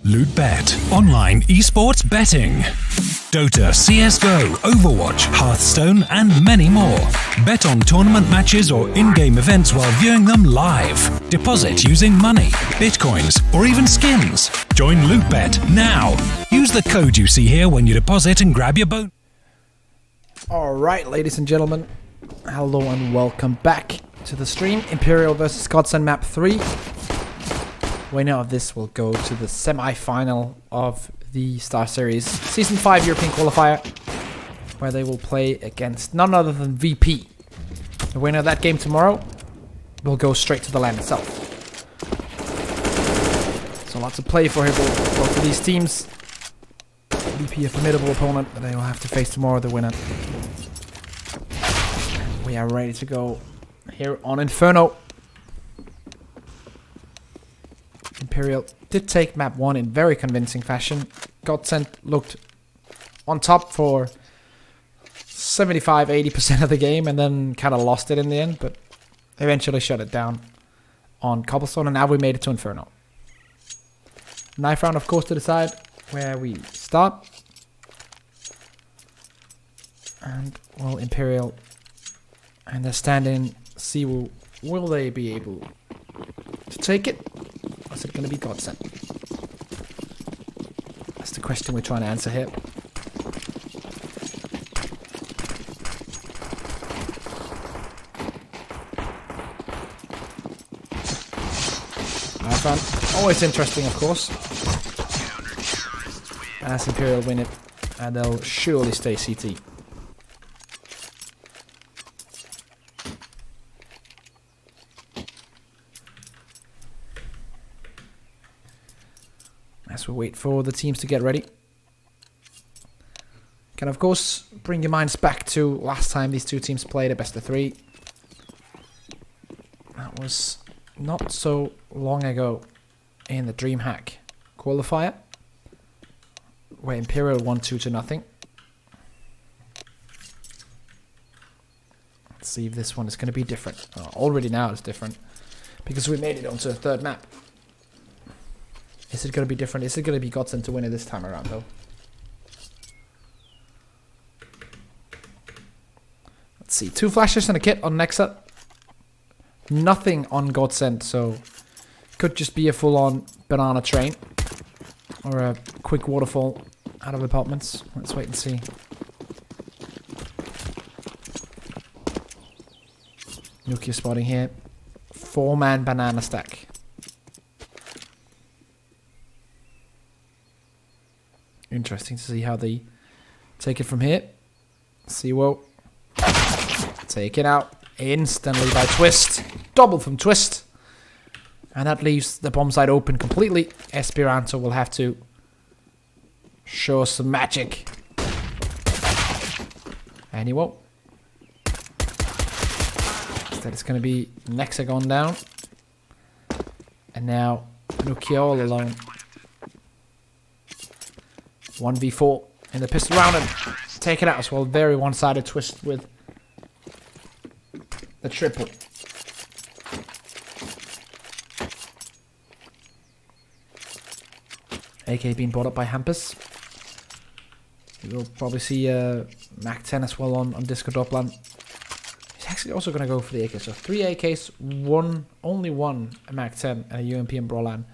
LootBet. Online esports betting. Dota, CSGO, Overwatch, Hearthstone, and many more. Bet on tournament matches or in-game events while viewing them live. Deposit using money, bitcoins, or even skins. Join LootBet now. Use the code you see here when you deposit and grab your bonus. Alright, ladies and gentlemen. Hello and welcome back to the stream. Imperial versus GODSENT map 3. Winner of this will go to the semi-final of the StarSeries Season 5 European Qualifier, where they will play against none other than VP. The winner of that game tomorrow will go straight to the LAN itself. So lots of play for both of these teams. VP a formidable opponent that they will have to face tomorrow, the winner. And we are ready to go here on Inferno. Imperial did take map 1 in very convincing fashion. GODSENT looked on top for 75-80% of the game and then kind of lost it in the end, but eventually shut it down on Cobblestone, and now we made it to Inferno. Knife round, of course, to decide where we start. And, well, Imperial and their stand-in see will they be able to take it? Or is it going to be GODSENT? That's the question we're trying to answer here. Always interesting, of course. And as Imperial win it, and they'll surely stay CT. As we wait for the teams to get ready. Can of course bring your minds back to last time these two teams played a best of 3. That was not so long ago in the DreamHack qualifier, where Imperial won 2-0. Let's see if this one is going to be different. Already now it's different, because we made it onto a third map. Is it going to be different? Is it going to be GODSENT to win it this time around, though? Let's see. 2 flashes and a kit on Nexa. Nothing on GODSENT, so could just be a full-on banana train. Or a quick waterfall out of apartments. Let's wait and see. Nukia spotting here. 4-man banana stack. Interesting to see how they take it from here. Siwo. Taken out instantly by Twist. Double from Twist. And that leaves the bomb site open completely. Esperanto will have to show us some magic. And he won't. Instead it's going to be Nexa gone down. And now Nukia all alone. 1v4 in the pistol round and take it out as well. Very one-sided Twist with the triple. AK being brought up by Hampus. We'll probably see Mac 10 as well on Disco Doplan. He's actually also going to go for the AK. So 3 AKs, only one Mac 10 and a UMP and Brolan.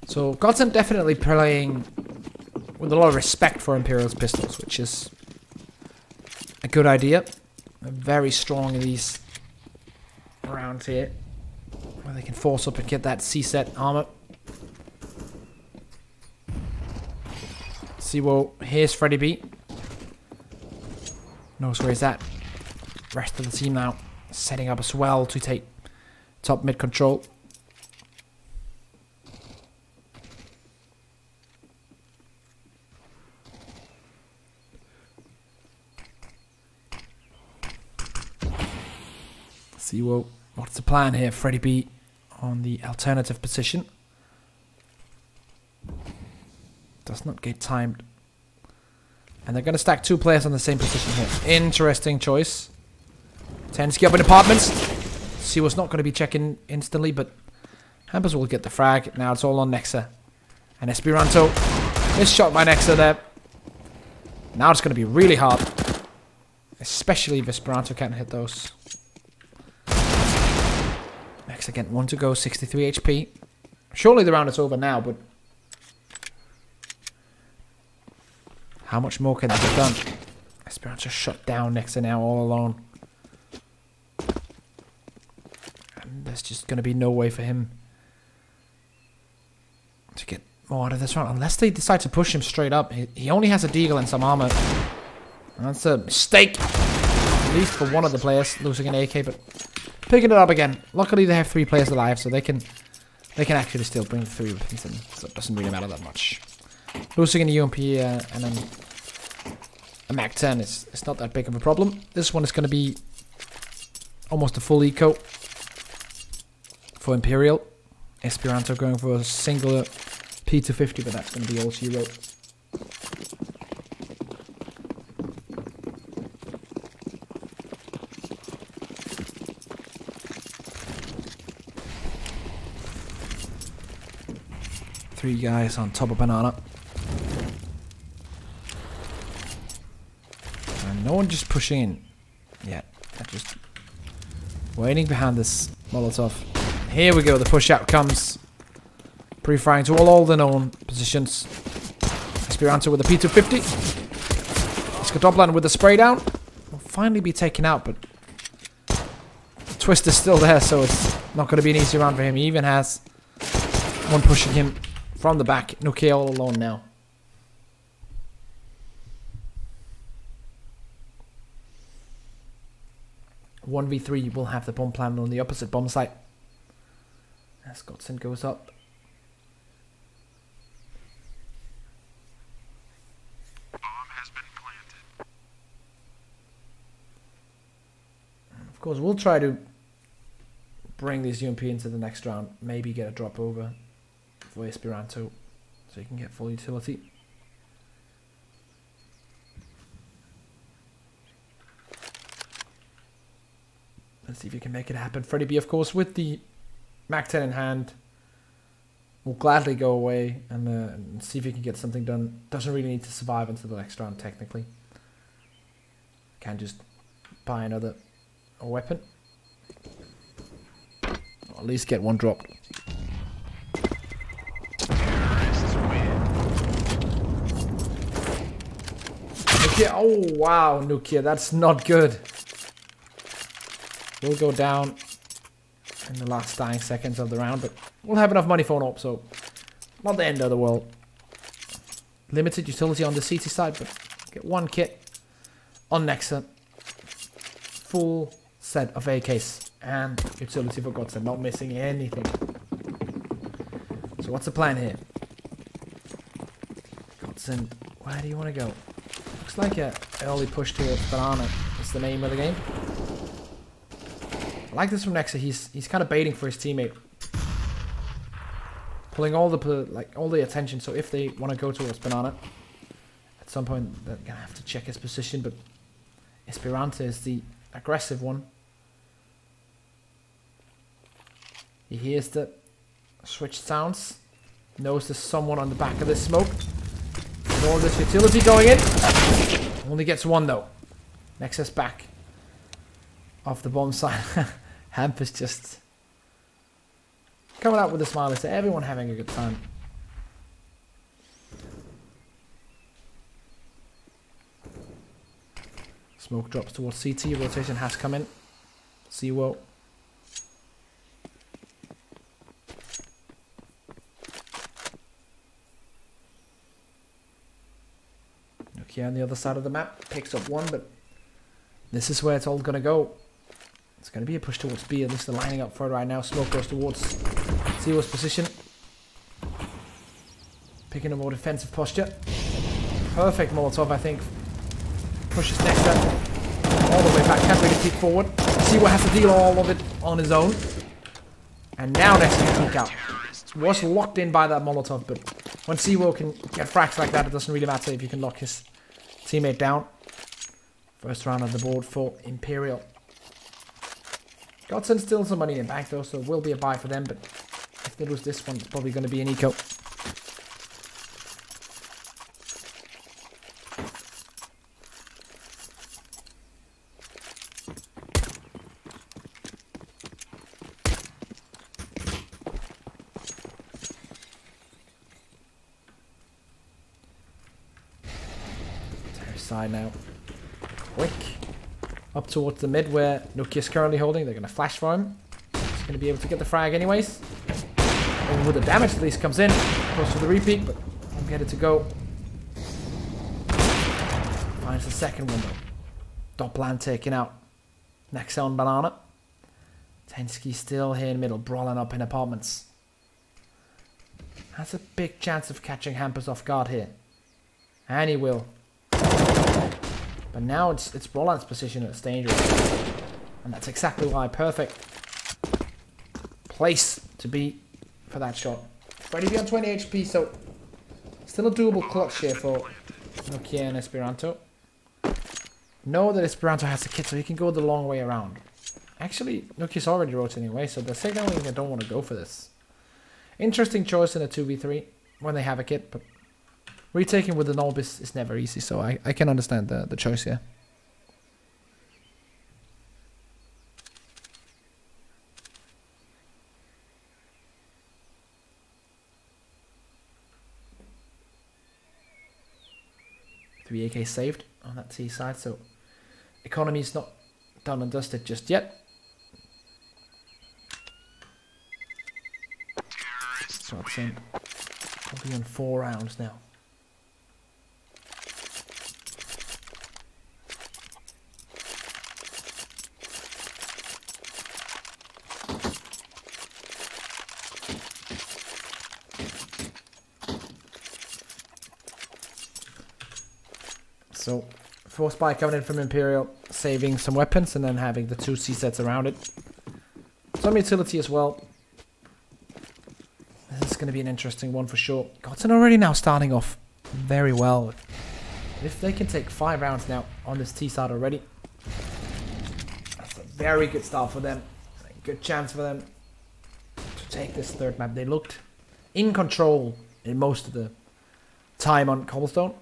So GODSENT definitely playing with a lot of respect for Imperial's pistols, which is a good idea. They're very strong in these rounds here, where they can force up and get that C-set armor. Siwo, here's Freddy B. Knows where he's at. Rest of the team now setting up as well to take top mid control. Siwo, what's the plan here? Freddy B on the alternative position. Does not get timed. And they're going to stack 2 players on the same position here. Interesting choice. Tensky up in apartments. Siwo's not going to be checking instantly, but Hampers will get the frag. Now it's all on Nexa. And Esperanto is shot by Nexa there. Now it's going to be really hard. Especially if Esperanto can't hit those. Nexa again, 1 to go, 63 HP. Surely the round is over now, but... how much more can they get done? Esperanto shut down Nexa now all alone. And there's just going to be no way for him to get more out of this round. Unless they decide to push him straight up. He only has a deagle and some armor. And that's a mistake. At least for one of the players. Losing an AK, but picking it up again. Luckily they have 3 players alive, so they can actually still bring the 3 weapons in. So it doesn't really matter that much. Losing an UMP and then a MAC-10 is not that big of a problem. This one is going to be almost a full eco for Imperial. Esperanto going for a single P250, but that's going to be all she wrote. Three guys on top of Banana. And no one just pushing in yet. They're just waiting behind this Molotov. Here we go, the push out comes. Pre-firing to all the known positions. Esperanto with a P250. Skadoblan with the spray down. Will finally be taken out, but the twist is still there, so it's not going to be an easy round for him. He even has one pushing him from the back. Nuki all alone now. One v3 will have the bomb planted on the opposite bomb site. As GODSENT goes up. Bomb has been planted. Of course, we'll try to bring this UMP into the next round. Maybe get a drop over for Esperanto so he can get full utility. Let's see if he can make it happen. Freddy B, of course, with the MAC-10 in hand, will gladly go away and see if he can get something done. Doesn't really need to survive until the next round, technically. Can just buy another weapon. Or at least get one drop. Nukia, oh wow, Nukia, that's not good. We'll go down in the last dying seconds of the round, but we'll have enough money for an AWP, so not the end of the world. Limited utility on the CT side, but get one kit on Nexa. Full set of AKs and utility for GODSENT, not missing anything. So what's the plan here? GODSENT, where do you want to go? Looks like an early push towards Banana is the name of the game. I like this from Nexa. He's kind of baiting for his teammate, pulling all the attention. So if they want to go towards Banana, at some point they're gonna have to check his position. But Esperanto is the aggressive one. He hears the switch sounds, knows there's someone on the back of this smoke. And all this utility going in. Only gets one though. Nexa's back off the bomb side. Hamp is just coming out with a smile. It's everyone having a good time. Smoke drops towards CT. Rotation has come in. Seawo. Nokia on the other side of the map picks up one, but this is where it's all gonna go. It's going to be a push towards B. At least they're lining up for it right now. Smoke goes towards Seawo's position. Picking a more defensive posture. Perfect Molotov, I think. Pushes Nexa all the way back. Can't really peek forward. Seawo has to deal all of it on his own. And now Nexa can peek out. Was locked in by that Molotov, but when Seawo can get frags like that, it doesn't really matter if you can lock his teammate down. First round on the board for Imperial. GODSENT still some money in bank though, so it will be a buy for them, but if they lose this one, it's probably going to be an eco. side now. Quick. Up towards the mid where Nokia's currently holding. They're going to flash for him. He's going to be able to get the frag anyways. And with the damage at least comes in. Goes for the repeat, but won't get it to go. Finds the second one though. Doppland taken out. Next on Banana. Tensky still here in the middle, brawling up in apartments. Has a big chance of catching Hampus off guard here. And he will. But now it's Roland's position that's dangerous. And that's exactly why perfect place to be for that shot. Freddy be on 20 HP, so still a doable clutch here for Nokia and Esperanto. Know that Esperanto has the kit, so he can go the long way around. Actually, Nokia's already rotating away, so they're signaling they don't want to go for this. Interesting choice in a 2v3 when they have a kit, but retaking with the Nolb is never easy, so I can understand the choice here. Three AK saved on that T side, so economy's not done and dusted just yet. GODSENT probably on 4 rounds now. So, force buy coming in from Imperial, saving some weapons and then having the 2 C sets around it. Some utility as well. This is going to be an interesting one for sure. GODSENT already now starting off very well. If they can take 5 rounds now on this T side already, that's a very good start for them. A good chance for them to take this third map. They looked in control in most of the time on Cobblestone.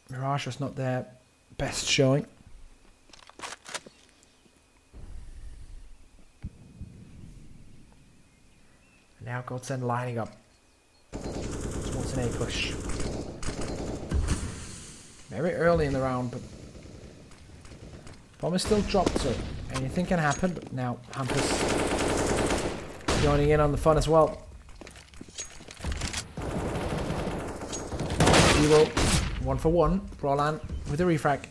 Mirage was not their best showing. Now GODSENT lining up towards an A push. Very early in the round, but bomb is still dropped, so anything can happen. But now Hampus joining in on the fun as well. Zero, 1 for 1. Roland with a refrag.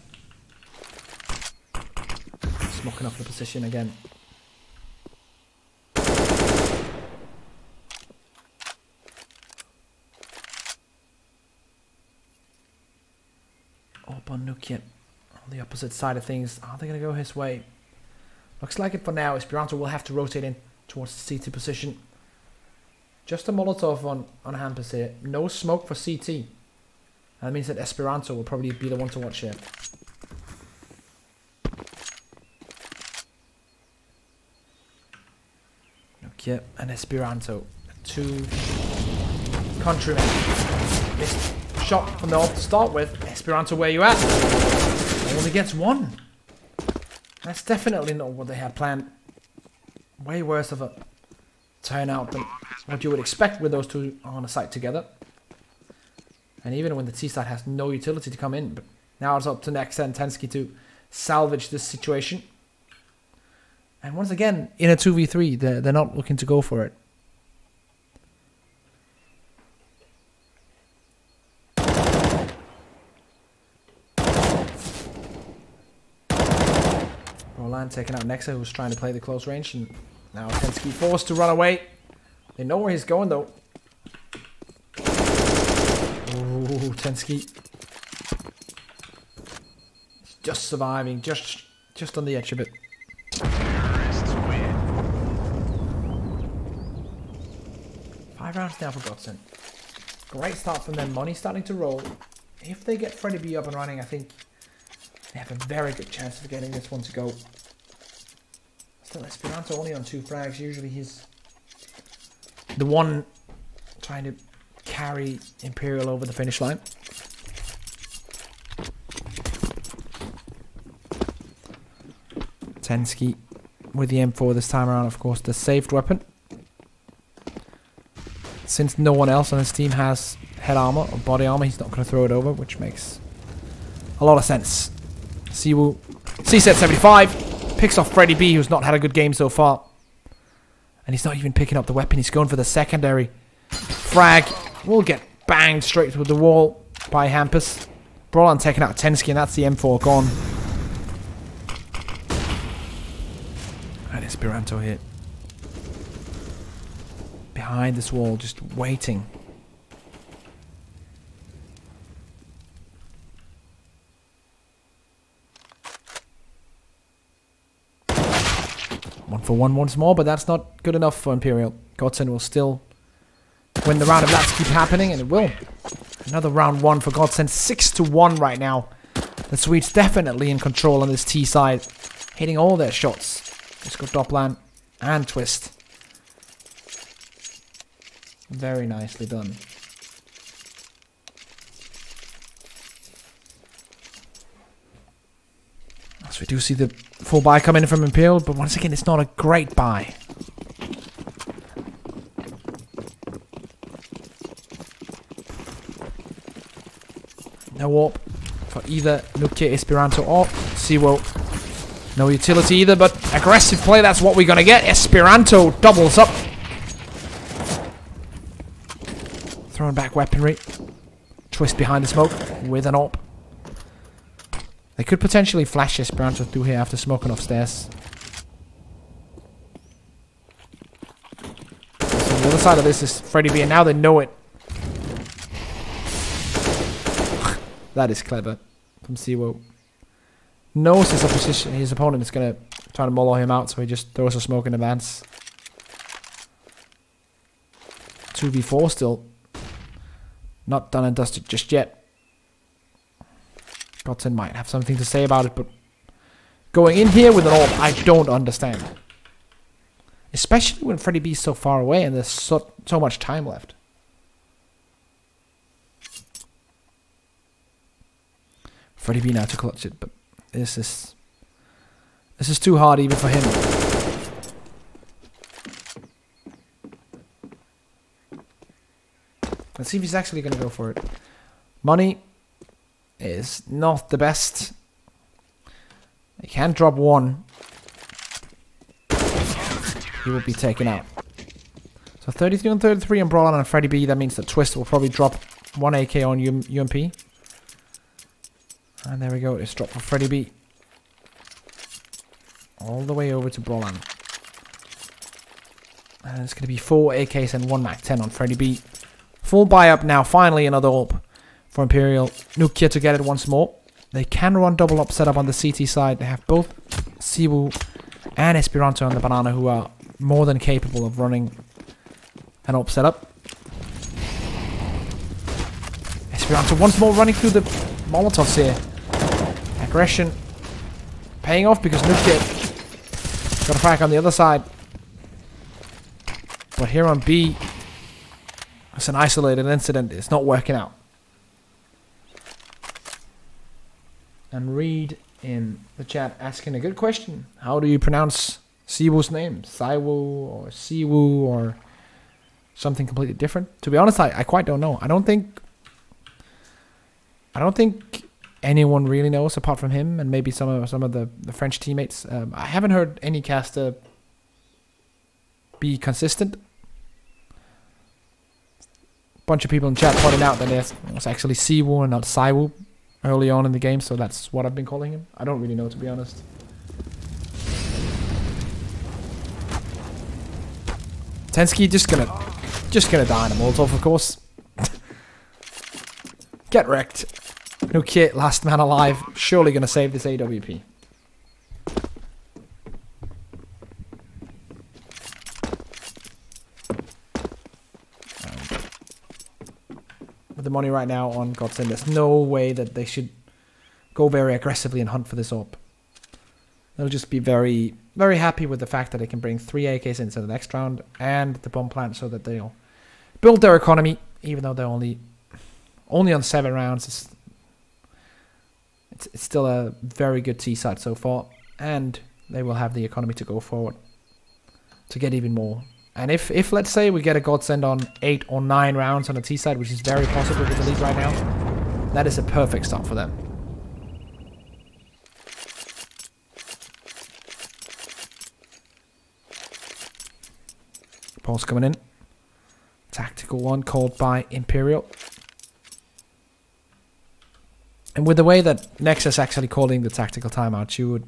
Smoking off the position again. Up on Nokia on the opposite side of things. Are they going to go his way? Looks like it for now. Esperanto will have to rotate in towards the CT position. Just a Molotov on Hampus here. No smoke for CT. That means that Esperanto will probably be the one to watch here. Nokia and Esperanto. 2 countrymen. Missed shot from the off to start with. Esperanto, where you at? Only gets 1. That's definitely not what they had planned. Way worse of a turnout than what you would expect with those 2 on a site together. And even when the T side has no utility to come in. But now it's up to Nexa and Tensky to salvage this situation. And once again, in a 2v3, they're not looking to go for it. Roland taking out Nexa, who's trying to play the close range. And now Tensky forced to run away. They know where he's going though. Ooh, Tensky. Just surviving, just on the edge of it. 5 rounds now for GODSENT. Great start from them. Money starting to roll. If they get Freddy B up and running, I think they have a very good chance of getting this one to go. Still, Esperanto only on 2 frags. Usually he's the one trying to carry Imperial over the finish line. Tensky with the M4 this time around, of course, the saved weapon. Since no one else on his team has head armor or body armor, he's not going to throw it over, which makes a lot of sense. Siwoo. C-set 75. Picks off Freddy B, who's not had a good game so far. And he's not even picking up the weapon. He's going for the secondary. Frag will get banged straight through the wall by Hampus. Brolan taking out Tensky, and that's the M4 gone. And Esperanto here. Behind this wall, just waiting. One for one once more, but that's not good enough for Imperial. GODSENT will still win the round if that keeps happening, and it will. Another round one for GODSENT. 6-1 right now. The Swedes definitely in control on this T side. Hitting all their shots. Let's go Dopplan and Twist. Very nicely done. So we do see the full buy come in from Imperial, but once again, it's not a great buy. No warp for either Nuke, Esperanto, or Siwo. No utility either, but aggressive play, that's what we're going to get. Esperanto doubles up. Throwing back weaponry. Twist behind the smoke with an AWP. They could potentially flash Esperanto through here after smoking off stairs. So the other side of this is Freddy B, and now they know it. That is clever from Siwo. Knows his opponent is going to try to mollo him out, so he just throws a smoke in advance. 2v4 still. Not done and dusted just yet. GODSENT might have something to say about it, but going in here with an AWP, I don't understand. Especially when Freddy B is so far away and there's so much time left. Freddy B now to clutch it, but this is too hard even for him. Let's see if he's actually going to go for it. Money is not the best. He can drop one. He will be taken out. So 33 on 33 on Brawler and Freddy B. That means that Twist will probably drop one AK on UMP. And there we go. It's dropped for Freddy B. All the way over to Brawlan. And it's going to be 4 AKs and 1 MAC-10 on Freddy B. Full buy up now. Finally another AWP for Imperial. Nukia to get it once more. They can run double up setup on the CT side. They have both Siwu and Esperanto on the banana, who are more than capable of running an AWP setup. Esperanto once more running through the Molotovs here. Aggression paying off because Nukia got a crack on the other side. But here on B, it's an isolated incident. It's not working out. And Reed in the chat asking a good question. How do you pronounce Siwoo's name? Siwu or Siwu or something completely different? To be honest, I quite don't know. I don't think anyone really knows apart from him and maybe some of the French teammates. I haven't heard any caster be consistent. Bunch of people in chat pointing out that it was actually Siwu and not Siwu early on in the game, so that's what I've been calling him. I don't really know, to be honest. Tensky just gonna die in a Molotov, of course. Get wrecked. No kit, last man alive. Surely gonna save this AWP. With the money right now on GODSENT, there's no way that they should go very aggressively and hunt for this AWP. They'll just be very, very happy with the fact that they can bring 3 AKs into the next round and the bomb plant, so that they'll build their economy, even though they're only on 7 rounds. It's still a very good T side so far, and they will have the economy to go forward to get even more. And if let's say we get a GODSENT on 8 or 9 rounds on the T side, which is very possible with the lead right now, that is a perfect start for them. Ball's coming in. Tactical one called by Imperial. And with the way that Nexus actually calling the tactical timeout, you would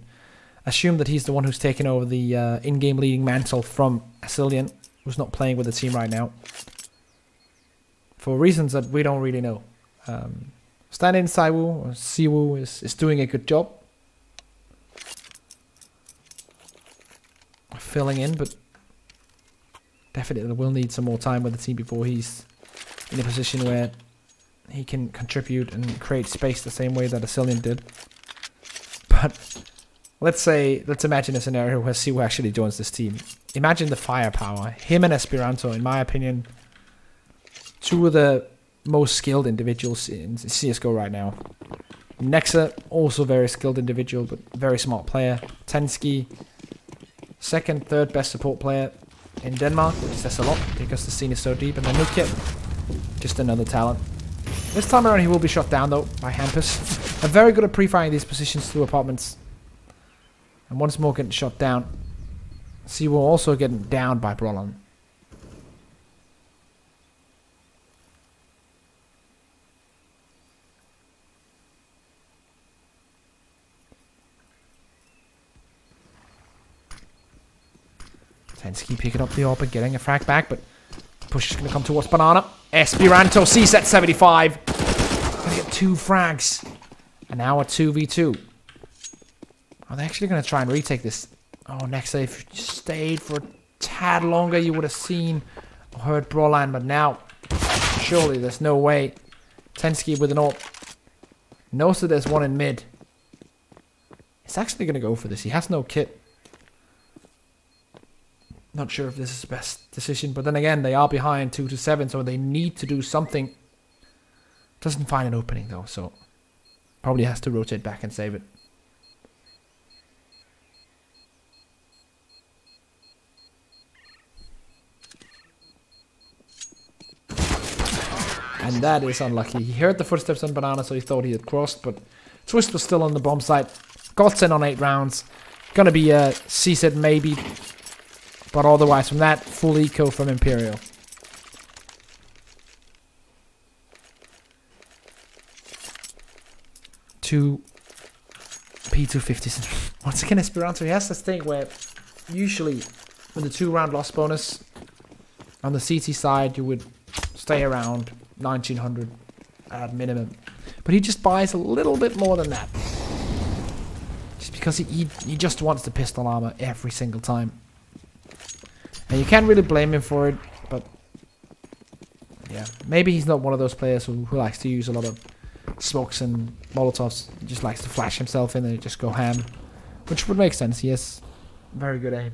assume that he's the one who's taken over the in-game leading mantle from Asilian, who's not playing with the team right now. For reasons that we don't really know. Stand-in Saiwu, or Siwu, is doing a good job. Filling in, but definitely will need some more time with the team before he's in a position where he can contribute and create space the same way that Asilian did. But let's imagine a scenario where Siwu actually joins this team. Imagine the firepower. Him and Esperanto, in my opinion, two of the most skilled individuals in CSGO right now. Nexa, also very skilled individual, but very smart player. Tensky, second, third best support player in Denmark, which says a lot because the scene is so deep. And then Nukit, just another talent. This time around he will be shot down though by Hampus. I'm very good at pre-firing these positions through apartments. And once more getting shot down. Siwu also getting downed by Brolan. Tensky picking up the AWP and getting a frag back, but push is going to come towards Banana. Esperanto sees at 75. Gonna get 2 frags. And now a 2v2. Are they actually going to try and retake this? Oh, Nexa, if you stayed for a tad longer, you would have seen or heard Brolan, but now, surely there's no way. Tensky with an AWP. Knows that there's one in mid. He's actually going to go for this. He has no kit. Not sure if this is the best decision, but then again, they are behind 2-7, so they need to do something. Doesn't find an opening though, so probably has to rotate back and save it. And that is unlucky. He heard the footsteps on Banana, so he thought he had crossed, but Twist was still on the bomb site. GODSENT on 8 rounds. Gonna be a C-set maybe. But otherwise, from that, full eco from Imperial. Two P250s. Once again, Esperanto, he has this thing where usually with the 2-round loss bonus on the CT side, you would stay around 1900 at minimum. But he just buys a little bit more than that. Just because he just wants the pistol armor every single time. And you can't really blame him for it, but yeah, maybe he's not one of those players who likes to use a lot of smokes and molotovs. He just likes to flash himself in and just go ham, which would make sense. He has very good aim.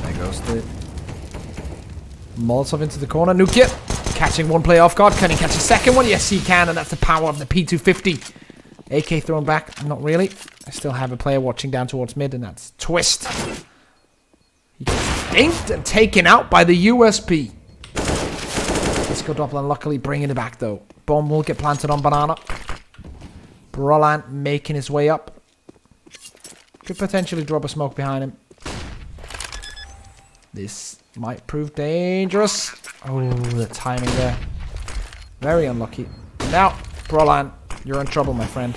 There goes the molotov into the corner. Nuke it! Catching one player off guard. Can he catch a second one? Yes, he can, and that's the power of the P250. AK thrown back. Not really. I still have a player watching down towards mid, and that's Twist. He gets inked and taken out by the USP. Disco Doppler luckily bringing it back, though. Bomb will get planted on Banana. Brolan making his way up. Could potentially drop a smoke behind him. This might prove dangerous. Oh, the timing there. Very unlucky. Now, Brolan, you're in trouble, my friend.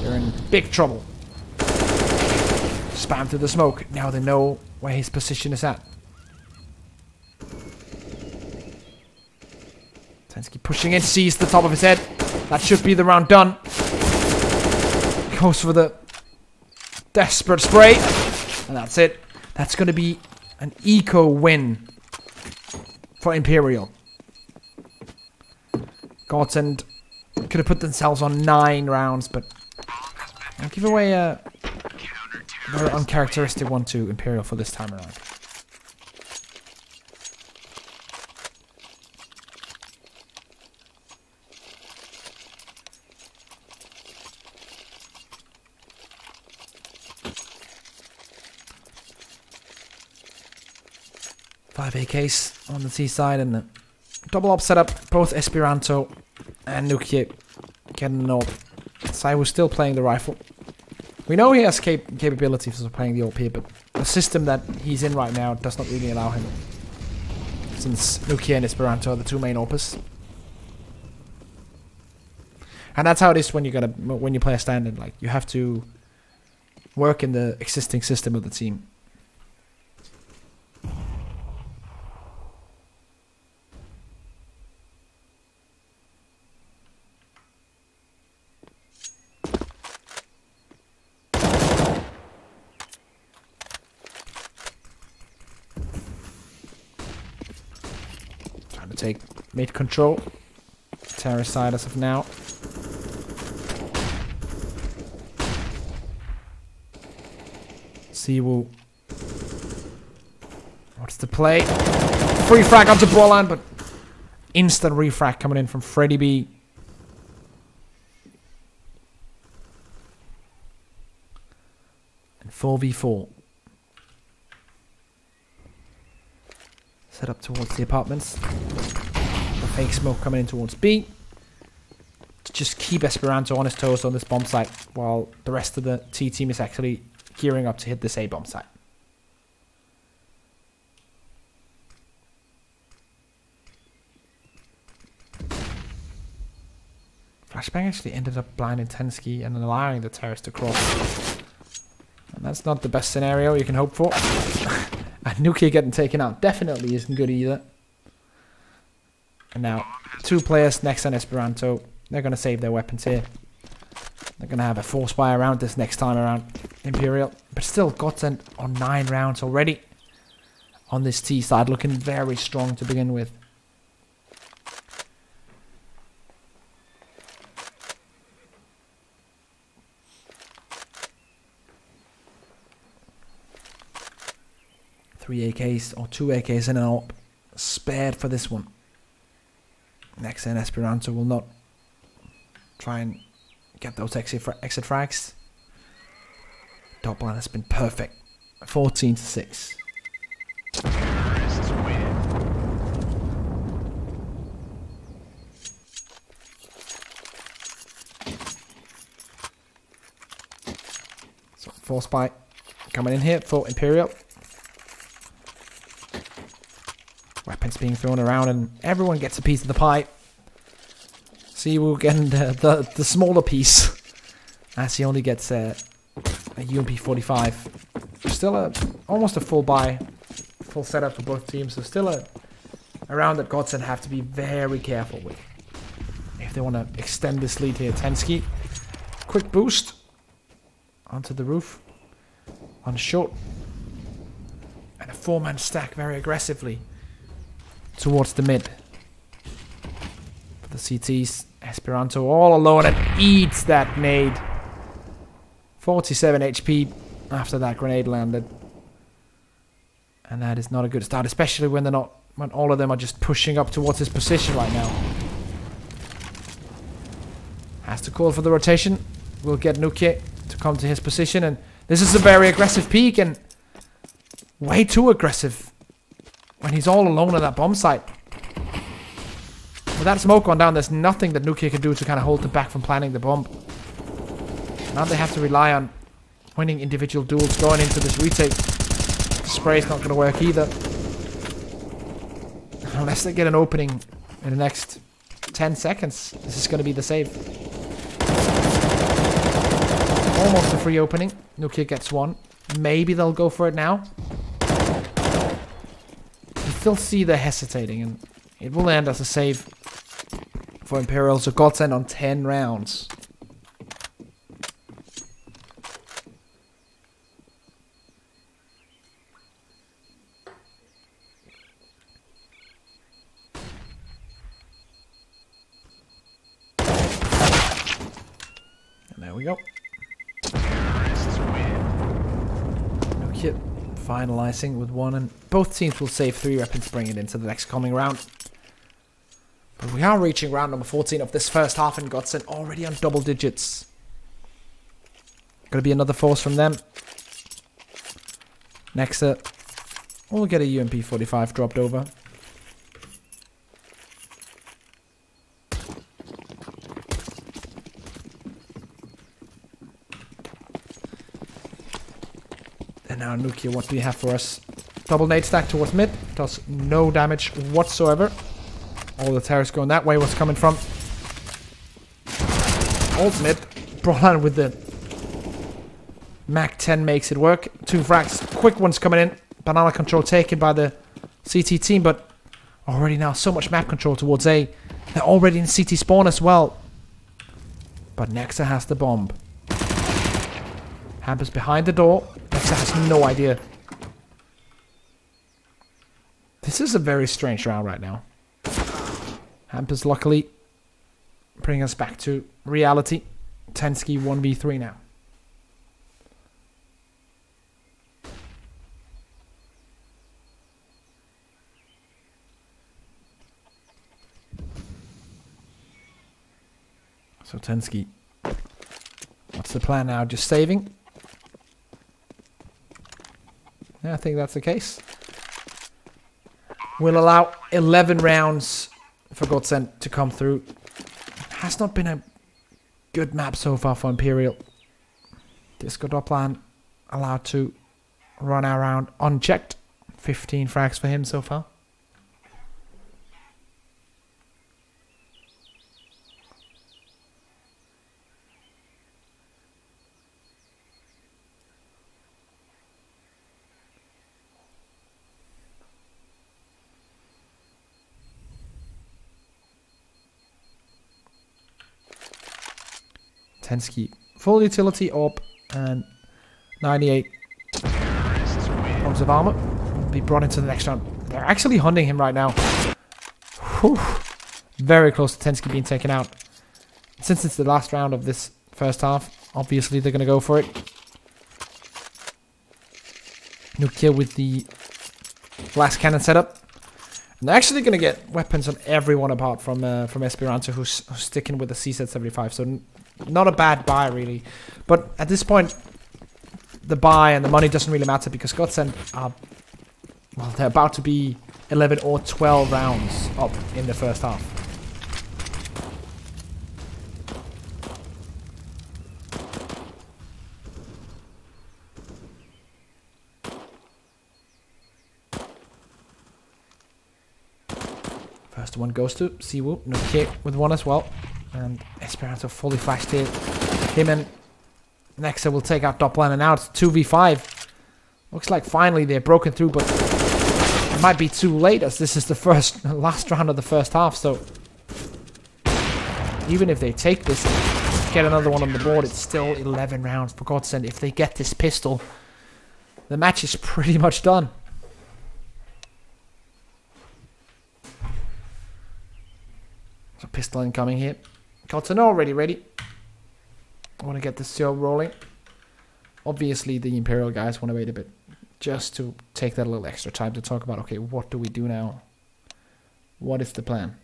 You're in big trouble. Spam through the smoke. Now they know where his position is at. Tensky pushing in, sees the top of his head. That should be the round done. Goes for the desperate spray. And that's it. That's going to be an eco win for Imperial. GODSENT could have put themselves on 9 rounds, but I'll give away a very uncharacteristic one to Imperial for this time around. Five AKs on the T side and the double up setup. Both Esperanto and Nukia getting an AWP. Sai was still playing the rifle. We know he has capabilities of playing the AWP here, but the system that he's in right now does not really allow him. Since Nukia and Esperanto are the two main AWPers. And that's how it is when you play a standard. Like, you have to work in the existing system of the team. Trying to take mid control. Terrace side as of now. Siwoo. What's the play? Free frag onto ball line, but instant refrag coming in from Freddy B. And 4v4. Set up towards the apartments. The fake smoke coming in towards B. To just keep Esperanto on his toes on this bomb site, while the rest of the T team is actually gearing up to hit this A bomb site. Flashbang actually ended up blinding Tensky and allowing the terrorist to cross. And that's not the best scenario you can hope for. And Nukia getting taken out definitely isn't good either. And now, two players next on Esperanto. They're going to save their weapons here. They're going to have a force buy around this next time around Imperial. But still, GODSENT on 9 rounds already. On this T side, looking very strong to begin with. Three AKs or 2 AKs in an AWP. Spared for this one. Next in Esperanto will not try and get those exit frags. Top line has been perfect. 14-6. So force buy coming in here for Imperial. Weapons being thrown around and everyone gets a piece of the pie. Siwoo getting the smaller piece, as he only gets a UMP 45. Still almost a full buy, full setup for both teams. So still a round that GODSENT have to be very careful with if they want to extend this lead here. Tensky, quick boost onto the roof, on short, and a 4-man stack very aggressively towards the mid. For the CTs, Esperanto all alone and eats that nade. 47 HP after that grenade landed. And that is not a good start, especially when when all of them are just pushing up towards his position right now. Has to call for the rotation. We'll get Nukia to come to his position, and this is a very aggressive peek and way too aggressive when he's all alone on that bomb site. With that smoke gone down, there's nothing that Nukia can do to kind of hold them back from planting the bomb. Now they have to rely on winning individual duels going into this retake. Spray's not going to work either. Unless they get an opening in the next 10 seconds. This is going to be the save. Almost a free opening. Nukia gets one. Maybe they'll go for it now. You still see they're hesitating, and it will end as a save for Imperial. So GODSENT on 10 rounds. And there we go. Nukia finalizing with one, and both teams will save 3 weapons to bring it into the next coming round. But we are reaching round number 14 of this first half, and GODSENT already on double digits. Gonna be another force from them. Next up, we'll get a UMP 45 dropped over. And now Nukia, what do you have for us? Double nade stack towards mid. Does no damage whatsoever. All the terrorists going that way. What's coming from? Ult mid. Broadline with the Mac 10 makes it work. 2 frags. Quick ones coming in. Banana control taken by the CT team, but already now so much map control towards A. They're already in CT spawn as well. But Nexa has the bomb. Hampers behind the door. Nexa has no idea. This is a very strange round right now. Hampers luckily bring us back to reality. Tensky 1v3 now. So Tensky, what's the plan now? Just saving? Yeah, I think that's the case. We'll allow 11 rounds for GODSENT to come through. Has not been a good map so far for Imperial. Disco Dopplan allowed to run around unchecked. 15 frags for him so far. Tensky, full utility up and 98 points of armor. Be brought into the next round. They're actually hunting him right now. Whew. Very close to Tensky being taken out. Since it's the last round of this first half, obviously they're going to go for it. Nukia with the glass cannon setup. And they're actually going to get weapons on everyone apart from Esperanto, who's sticking with the CZ75. So not a bad buy, really. But at this point, the buy and the money doesn't really matter because GODSENT are, well, they're about to be 11 or 12 rounds up in the first half. First one goes to Siwoo. Nukia with one as well. And Esperanto fully flashed here. Him and Nexa will take out Dopplan, and now it's 2v5. Looks like finally they're broken through, but it might be too late as this is the last round of the first half. So even if they take this, get another one on the board, it's still 11 rounds for GODSENT. If they get this pistol, the match is pretty much done. So pistol incoming here. GODSENT already ready. I want to get this show rolling. Obviously, the Imperial guys want to wait a bit. Just to take that a little extra time to talk about, okay, what do we do now? What is the plan?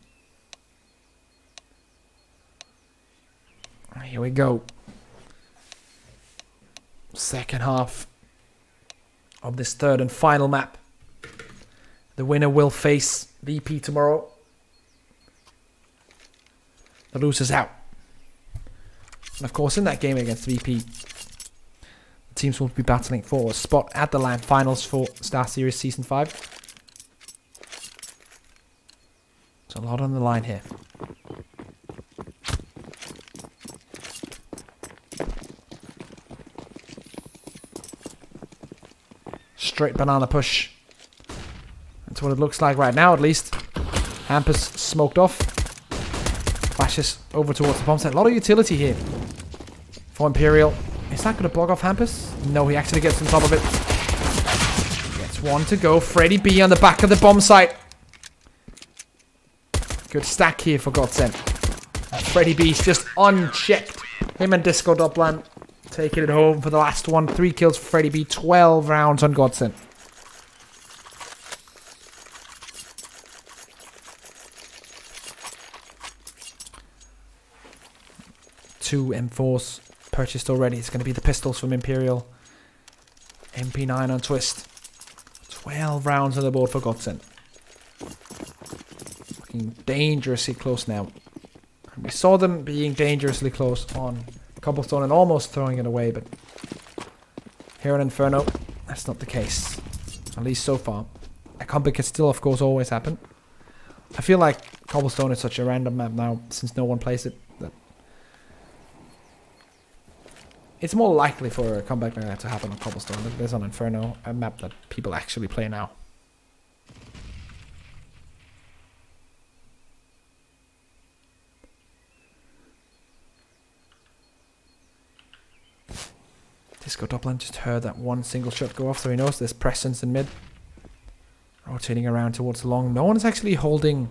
Here we go. Second half of this third and final map. The winner will face VP tomorrow. The loser's out. And of course, in that game against VP, the teams will be battling for a spot at the LAN finals for StarSeries Season 5. There's a lot on the line here. Straight banana push. That's what it looks like right now, at least. Hampers smoked off. Flashes over towards the bomb set. A lot of utility here for Imperial. Is that going to block off Hampers? No, he actually gets on top of it. Gets one to go. Freddy B on the back of the bomb site. Good stack here for GODSENT. Freddy B's just unchecked. Him and Disco Dopplan taking it home for the last one. 3 kills for Freddy B. 12 rounds on GODSENT. Two M4s purchased already. It's going to be the pistols from Imperial. MP9 on twist. 12 rounds on the board for GODSENT. Looking dangerously close now. We saw them being dangerously close on Cobblestone and almost throwing it away, but here in Inferno, that's not the case. At least so far. A comeback can still, of course, always happen. I feel like Cobblestone is such a random map now, since no one plays it, that it's more likely for a comeback like that to happen on Cobblestone than it is on Inferno, a map that people actually play now. Disco Doppler just heard that one single shot go off, so he knows there's presence in mid. Rotating around towards long. No one's actually holding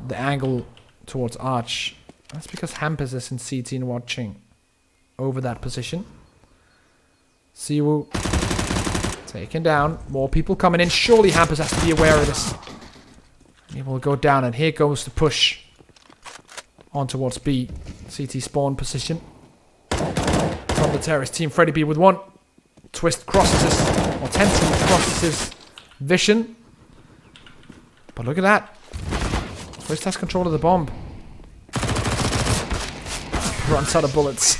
the angle towards Arch. That's because Hampus is in CT and watching over that position. Siwoo taken down. More people coming in. Surely Hampus has to be aware of this. He will go down, and here goes the push on towards B. CT spawn position. From the terrorist team, Freddy B with one. Twist crosses his, or Tensky crosses his vision. But look at that. Twist has control of the bomb. Runs out of bullets.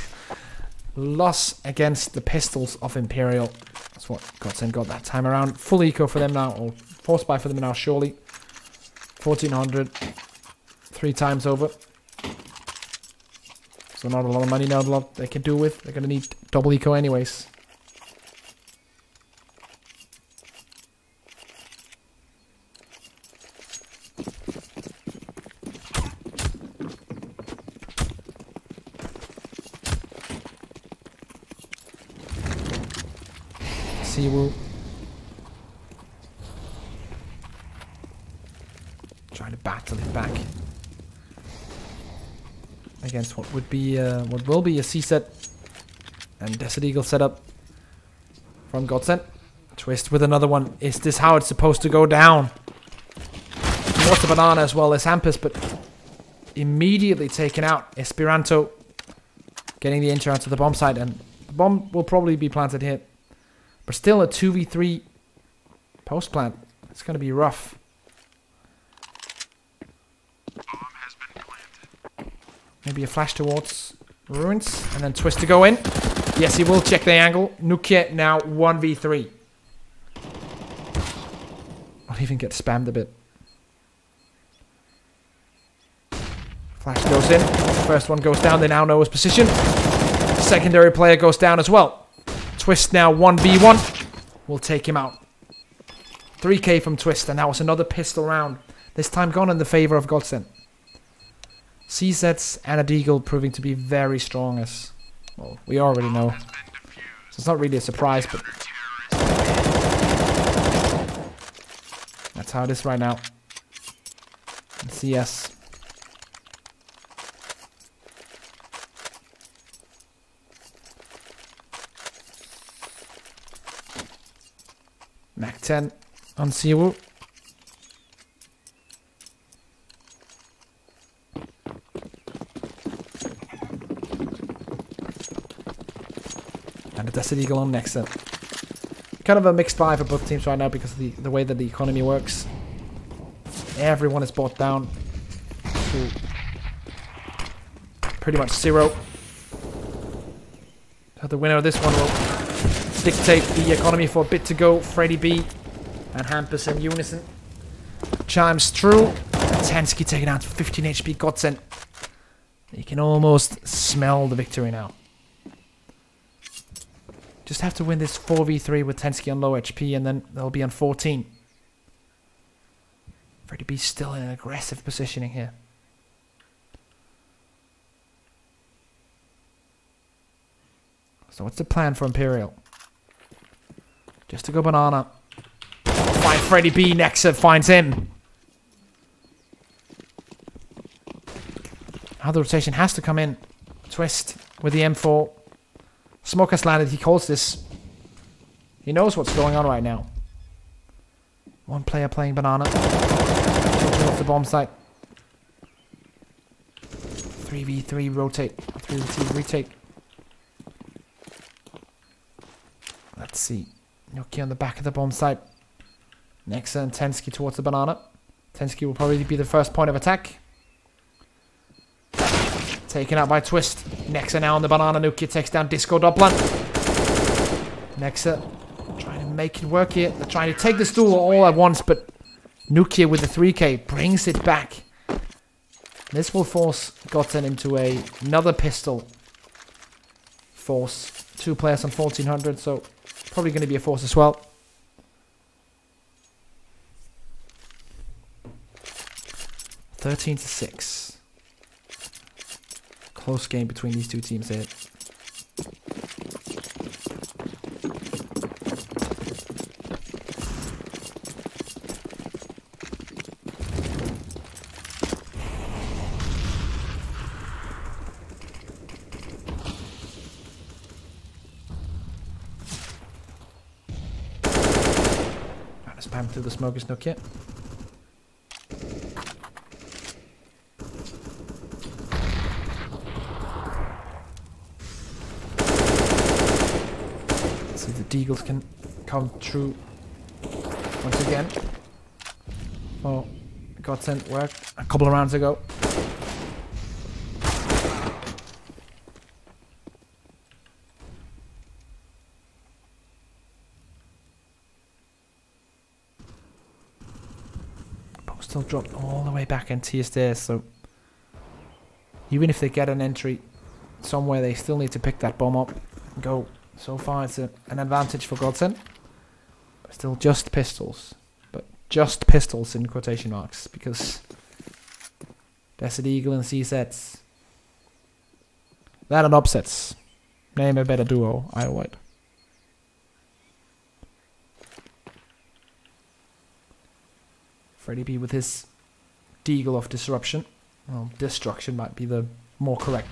Loss against the pistols of Imperial. That's what GODSENT got that time around. Full eco for them now, or force buy for them now, surely. 1400. 3 times over. So not a lot of money, not a lot they can do with. They're going to need double eco anyways. Siwoo trying to battle it back against what would be what will be a C set and Desert Eagle setup from GODSENT. Twist with another one. Is this how it's supposed to go down? What's the banana as well as Hampus, but immediately taken out. Esperanto getting the intro onto the bomb site, and the bomb will probably be planted here. But still a 2v3 post plant. It's going to be rough. Maybe a flash towards Ruins. And then Twist to go in. Yes, he will check the angle. Nukia now 1v3. I'll even get spammed a bit. Flash goes in. First one goes down. They now know his position. Secondary player goes down as well. Twist now 1v1. We'll take him out. 3k from Twist, and that was another pistol round. This time gone in the favor of GODSENT. CZs and a Deagle proving to be very strong, as well, we already know. So it's not really a surprise, but that's how it is right now. And CS. Mac 10 on Siwoo. And the Desert Eagle on next set. Kind of a mixed vibe for both teams right now because of the way that the economy works. Everyone is bought down to pretty much 0. So the winner of this one will dictate the economy for a bit to go. Freddy B and Hampus in unison. Chimes through. Tensky taken out to 15 HP. GODSENT. You can almost smell the victory now. Just have to win this 4v3 with Tensky on low HP, and then they'll be on 14. Freddy B still in an aggressive positioning here. So what's the plan for Imperial? Just to go banana. Find Freddy B. Nexa finds him. Now the rotation has to come in. Twist with the M4. Smoke has landed. He calls this. He knows what's going on right now. One player playing banana. Towards the bomb site. 3v3 rotate. 3v2 retake. Let's see. Nokia on the back of the bomb site. Nexa and Tensky towards the banana. Tensky will probably be the first point of attack. Taken out by Twist. Nexa now on the banana. Nokia takes down Disco Doppler. Nexa trying make it work here. They're trying to take this duel all at once, but Nukia with the 3K brings it back. This will force GODSENT into another pistol. Force. 2 players on 1400, so probably going to be a force as well. (13-6). Close game between these two teams here. Spam through the smoker's nook yet. See if the Deagles can come through once again. Oh, GODSENT worked a couple of rounds ago. Still dropped all the way back into your stairs, so even if they get an entry somewhere, they still need to pick that bomb up and go. So far it's an advantage for GODSENT. Still just pistols, but just pistols in quotation marks, because Desert Eagle and CZs. That and upsets. Name a better duo, I would. Freddy B with his Deagle of disruption. Well, destruction might be the more correct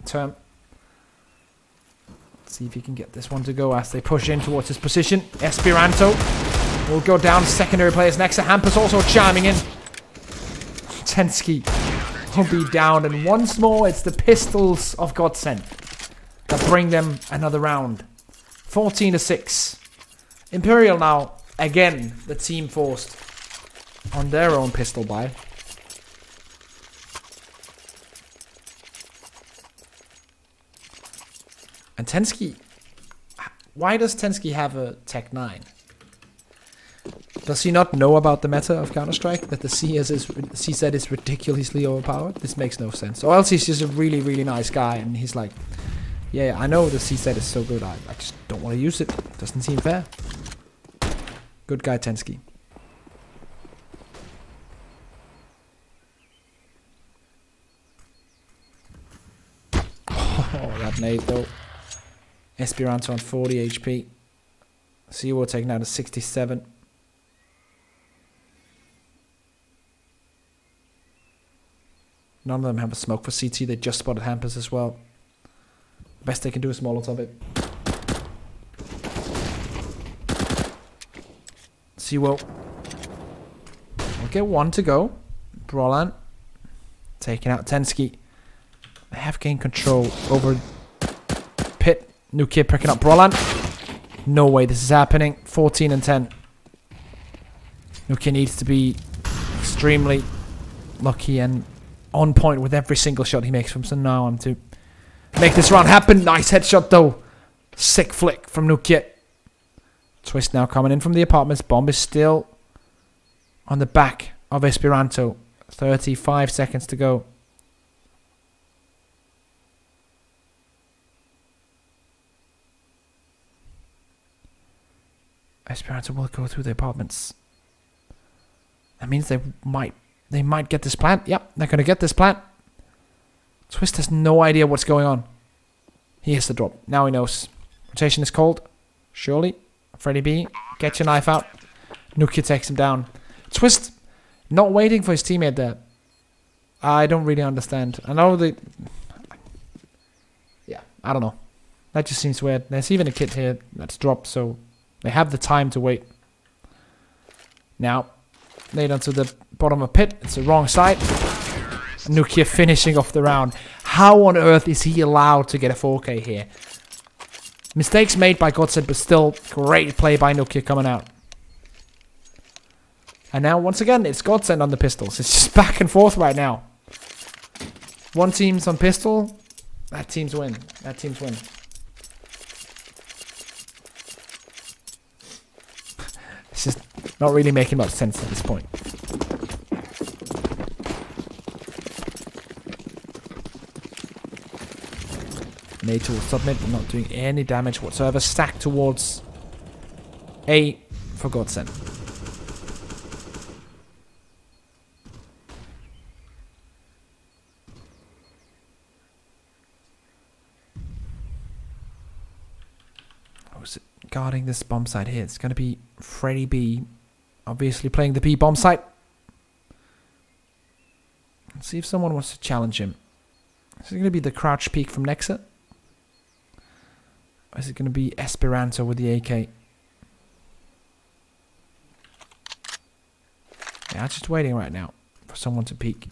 term. Let's see if he can get this one to go as they push in towards his position. Esperanto will go down. Secondary players next to Hampus also chiming in. Tensky will be down. And once more, it's the pistols of GODSENT that bring them another round. 14-6. Imperial now, again, the team forced on their own pistol buy. And Tensky, why does Tensky have a Tech 9? Does he not know about the meta of Counter-Strike? That the CZ is ridiculously overpowered? This makes no sense. Or else he's just a really, really nice guy and he's like, yeah, I know the CZ is so good, I just don't want to use it. Doesn't seem fair. Good guy, Tensky. Oh, that nade though. Esperanto on 40 HP. Zero taken out to 67. None of them have a smoke for CT. They just spotted Hampus as well. Best they can do is Molotov it. Zero. We'll get one to go. Brolan taking out Tensky. They have gained control over Pit. New kid picking up Brolan. No way this is happening. 14-10. New kid needs to be extremely lucky and on point with every single shot he makes from now on to make this round happen. Nice headshot though. Sick flick from Nukia. Twist now coming in from the apartments. Bomb is still on the back of Esperanto. 35 seconds to go. Esperanto will go through the apartments. That means they might get this plant. Yep, they're gonna get this plant. Twist has no idea what's going on. He has the drop. Now he knows. Rotation is called. Surely. Freddy B, get your knife out. Nukia takes him down. Twist not waiting for his teammate there. I don't really understand. I know they... Yeah, I don't know. That just seems weird. There's even a kit here that's dropped, so they have the time to wait. Now, laid onto the bottom of Pit. It's the wrong side. Nukia finishing off the round. How on earth is he allowed to get a 4K here? Mistakes made by GODSENT, but still great play by Nukia coming out. And now, once again, it's GODSENT on the pistols. It's just back and forth right now. One team's on pistol. That team's win. That team's win. Not really making much sense at this point. NATO will submit, not doing any damage whatsoever. Stack towards A for GODSENT. Who's it guarding this bomb site here? It's going to be Freddy B. Obviously playing the B bomb site. Let's see if someone wants to challenge him. Is it going to be the crouch peek from Nexa? Or is it going to be Esperanto with the AK? Yeah, I'm just waiting right now for someone to peek.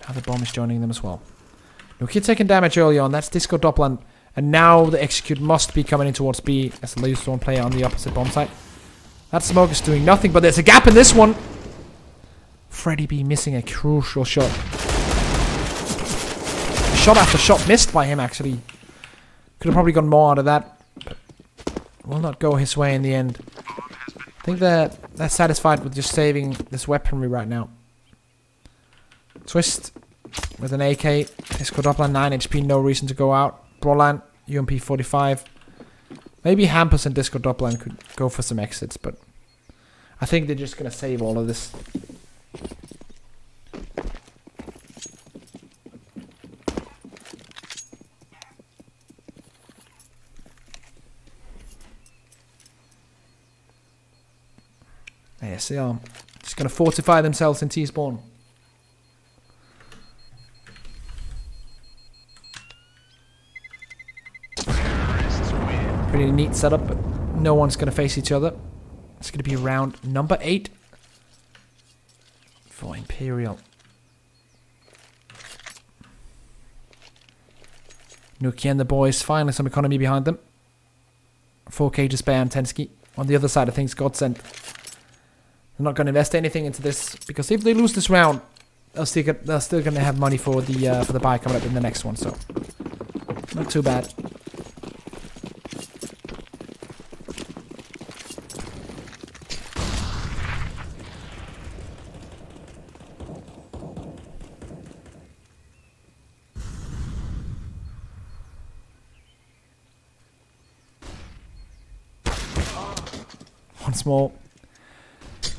Now the bomb is joining them as well. No kid taking damage early on. That's Disco Doppler. And now the execute must be coming in towards B as the lose one player on the opposite bomb site. That smoke is doing nothing, but there's a gap in this one. Freddy B missing a crucial shot. Shot after shot missed by him, actually. Could have probably gotten more out of that, but will not go his way in the end. I think they're satisfied with just saving this weaponry right now. Twist with an AK. Disco Doppler 9 HP, no reason to go out. Brolan, UMP 45. Maybe Hampus and Disco Doppler could go for some exits, but I think they're just gonna save all of this. Yes, they are. Just going to fortify themselves in T-spawn. Pretty neat setup, but no one's going to face each other. It's going to be round number 8 for Imperial. Nuki and the boys, finally some economy behind them. 4K to spare and Tensky. On the other side of things, GODSENT. They're not going to invest anything into this, because if they lose this round, they're still going to have money for the buy coming up in the next one. So, not too bad. Once more.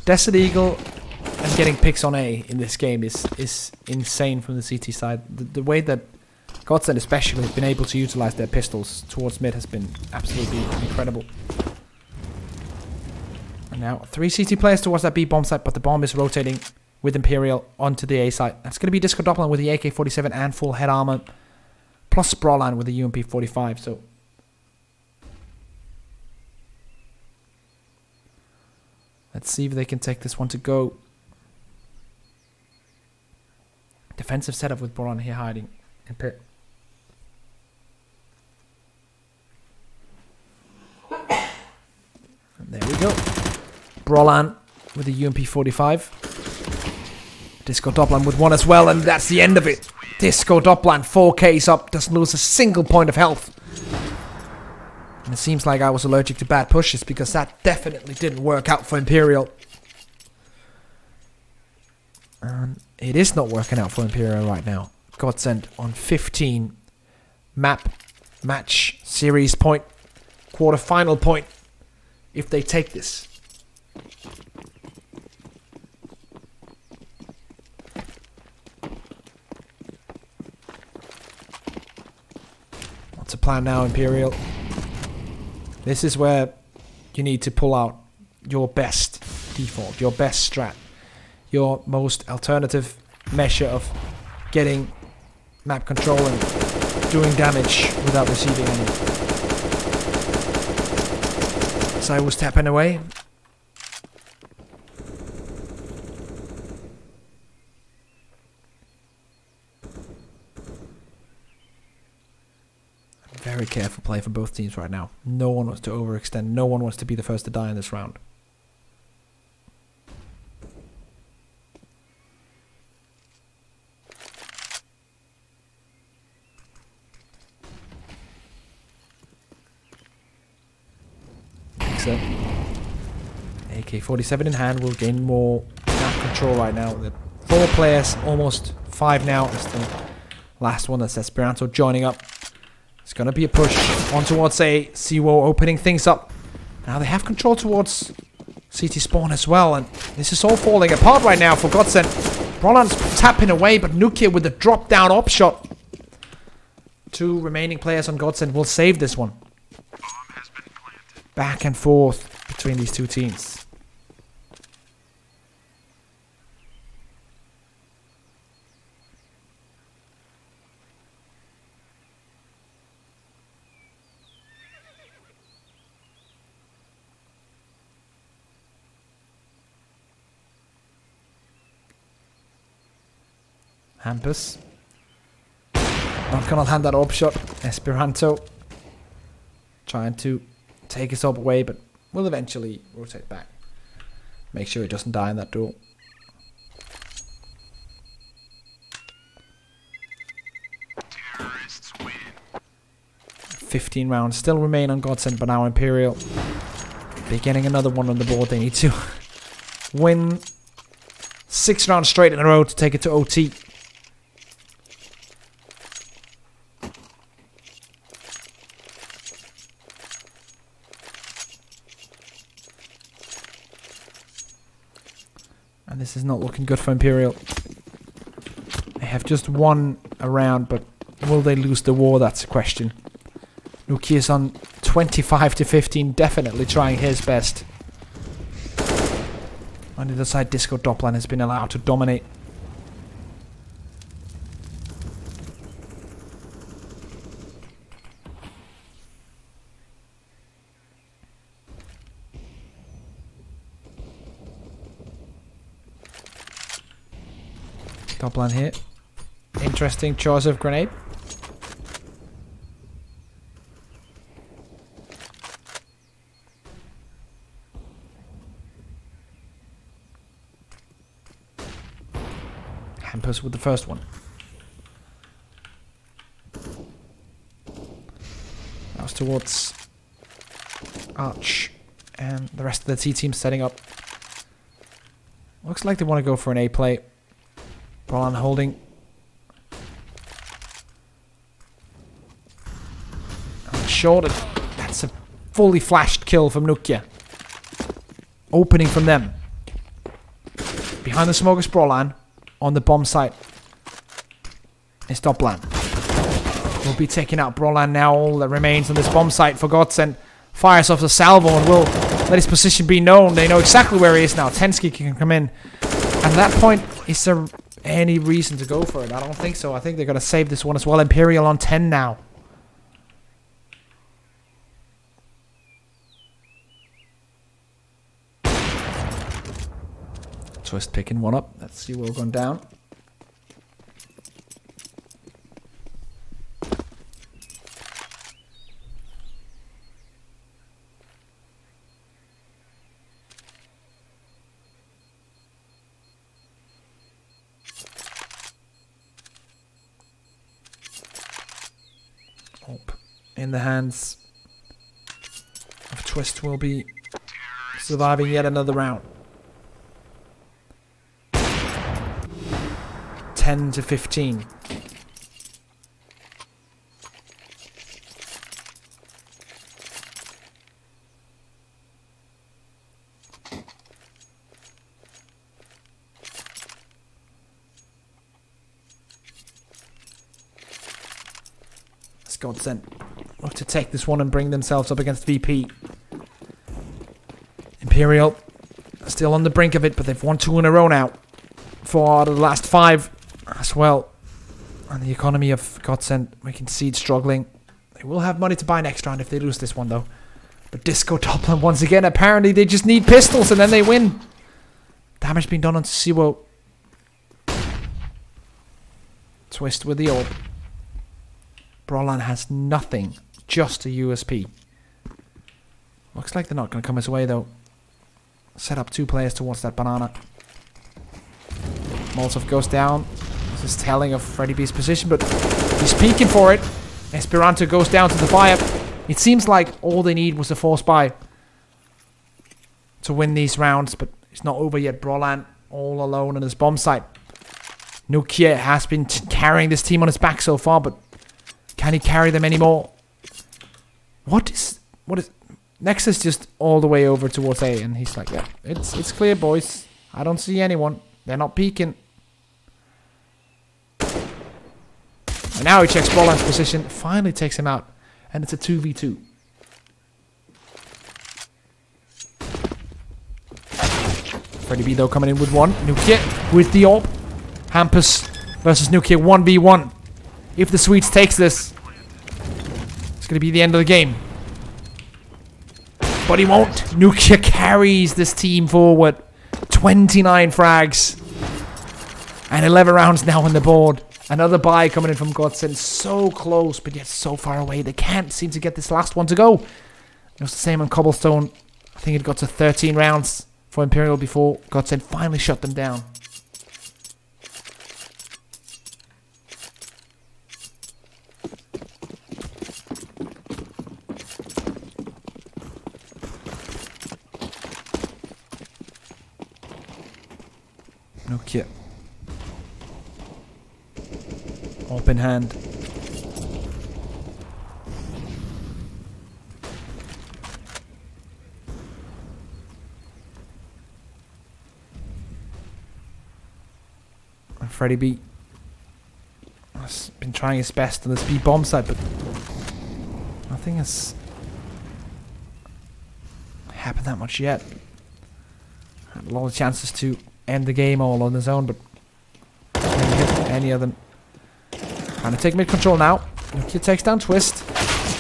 Desert Eagle and getting picks on A in this game is insane from the CT side. The way that GODSENT especially have been able to utilize their pistols towards mid has been absolutely incredible. And now 3 CT players towards that B bomb site, but the bomb is rotating with Imperial onto the A site. That's going to be Disco Doppler with the AK-47 and full head armor, plus Brawline with the UMP 45. So let's see if they can take this one to go. Defensive setup with Boron here hiding in pit. And there we go. Brolan with the UMP 45. Disco Doppler with one as well, and that's the end of it. Disco Doppler 4Ks up, doesn't lose a single point of health. And it seems like I was allergic to bad pushes, because that definitely didn't work out for Imperial. And it is not working out for Imperial right now. GODSENT on 15. Map, match, series point, quarter-final point, if they take this. What's the plan now, Imperial? This is where you need to pull out your best default, your best strat, your most alternative measure of getting map control and doing damage without receiving any. So I was tapping away. Very careful play from both teams right now. No one wants to overextend. No one wants to be the first to die in this round. mixer. AK-47 in hand will gain more map control right now. The 4 players, almost 5 now. It's the last one. That's Esperanto joining up. It's going to be a push on towards A. Siwo opening things up. Now they have control towards CT spawn as well. And this is all falling apart right now for GODSENT. Brolan's tapping away, but Nukia with the drop down op shot. 2 remaining players on GODSENT will save this one. Back and forth between these 2 teams. Hampus. Not gonna land that orb shot. Esperanto trying to take his orb away, but will eventually rotate back. Make sure he doesn't die in that duel. 15 rounds still remain on GODSENT, but now Imperial be getting another one on the board. They need to win 6 rounds straight in a row to take it to OT. And this is not looking good for Imperial. They have just won a round, but will they lose the war? That's a question. Nukia's on 25 to 15, definitely trying his best. On the other side, Disco Doppler has been allowed to dominate. Doppler here. Interesting choice of grenade. Hampus with the first one. That was towards Arch and the rest of the T team setting up. Looks like they want to go for an A play. Brolan holding. Short. That's a fully flashed kill from Nukia. Opening from them. Behind the smoke is Brolan. On the bomb site is Doppler. Will be taking out Brolan now. All that remains on this bomb site for GODSENT. Fires off the salvo and will let his position be known. They know exactly where he is now. Tensky can come in. At that point, is there any reason to go for it? I don't think so. I think they're going to save this one as well. Imperial on 10 now. Twist picking one up. Let's see where we're going down. In the hands of Twist will be surviving yet another round. 10 to 15. GODSENT look to take this one and bring themselves up against VP. Imperial still on the brink of it, but they've won 2 in a row now. 4 out of the last 5 as well. And the economy of GODSENT, we can see it struggling. They will have money to buy next round if they lose this one though. But Disco Doppler once again, apparently they just need pistols and then they win. Damage being done on Siwo. Twist with the orb. Brolan has nothing, just a USP. Looks like they're not going to come his way though. Set up 2 players towards that banana. Molotov goes down. This is telling of Freddy B's position, but he's peeking for it. Esperanto goes down to the fire. It seems like all they need was a force buy. to win these rounds, but it's not over yet. Brolan all alone on his bomb site. Nukia has been carrying this team on his back so far, but can he carry them anymore? What is Nexus just all the way over towards A, and he's like, yeah, it's clear, boys. I don't see anyone. They're not peeking. And now he checks Brolan's position, finally takes him out, and it's a 2v2. Freddy B though coming in with one. Nukia with the AWP. Hampus versus Nukia 1v1. If the Swedes takes this, it's going to be the end of the game. But he won't. Nukia carries this team forward. 29 frags. And 11 rounds now on the board. Another buy coming in from GODSENT. So close, but yet so far away. They can't seem to get this last one to go. It was the same on Cobblestone. I think it got to 13 rounds for Imperial before GODSENT finally shut them down. Nokia. Open hand. And Freddy B has been trying his best on this B bomb side, but nothing has happened that much yet. Had a lot of chances to end the game all on his own, but didn't hit any of them. Trying to take mid control now. Nokia takes down Twist,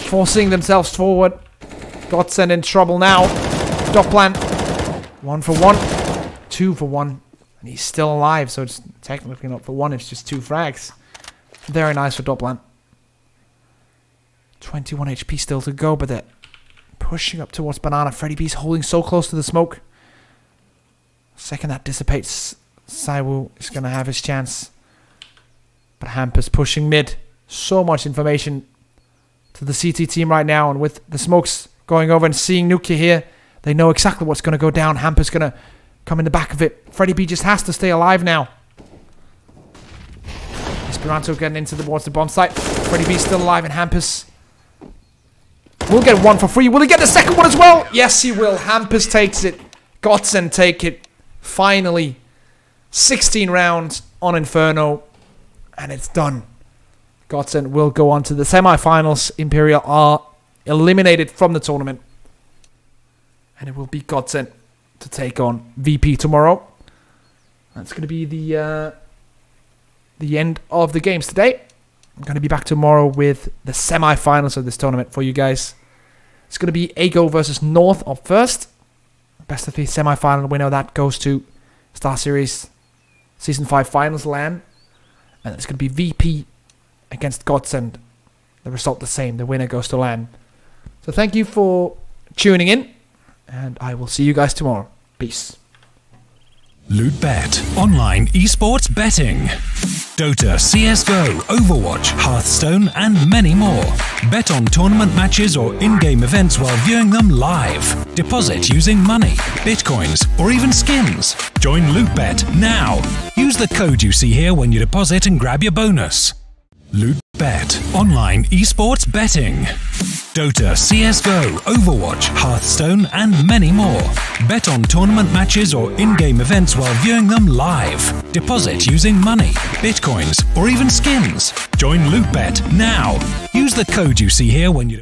forcing themselves forward. GODSENT in trouble now. Dopplan, 1 for 1, 2 for 1, and he's still alive. So it's technically not for 1; it's just 2 frags. Very nice for Dopplan. 21 HP still to go, but they're pushing up towards Banana. Freddy B's holding so close to the smoke. Second that dissipates, Saiwu is going to have his chance. But Hampus pushing mid. So much information to the CT team right now. And with the smokes going over and seeing Nukia here, they know exactly what's going to go down. Hampus going to come in the back of it. Freddy B just has to stay alive now. Esperanto getting into towards the bomb site. Freddy B still alive, and Hampus will get 1 for free. Will he get the second one as well? Yes, he will. Hampus takes it. GODSENT take it. Finally, 16 rounds on Inferno, and it's done. GODSENT will go on to the semi-finals. Imperial are eliminated from the tournament, and it will be GODSENT to take on VP tomorrow. That's going to be the end of the games today. I'm going to be back tomorrow with the semi-finals of this tournament for you guys. It's going to be AGO versus North up first. Best of 3 semi-final winner that goes to StarSeries Season 5 Finals LAN. And it's going to be VP against GODSENT. The result the same. The winner goes to LAN. So thank you for tuning in. And I will see you guys tomorrow. Peace. LootBet, online esports betting. Dota, CSGO, Overwatch, Hearthstone, and many more. Bet on tournament matches or in-game events while viewing them live. Deposit using money, bitcoins, or even skins. Join LootBet now. Use the code you see here when you deposit and grab your bonus. LootBet, online esports betting. Dota, CSGO, Overwatch, Hearthstone, and many more. Bet on tournament matches or in-game events while viewing them live. Deposit using money, bitcoins, or even skins. Join LootBet now. Use the code you see here when you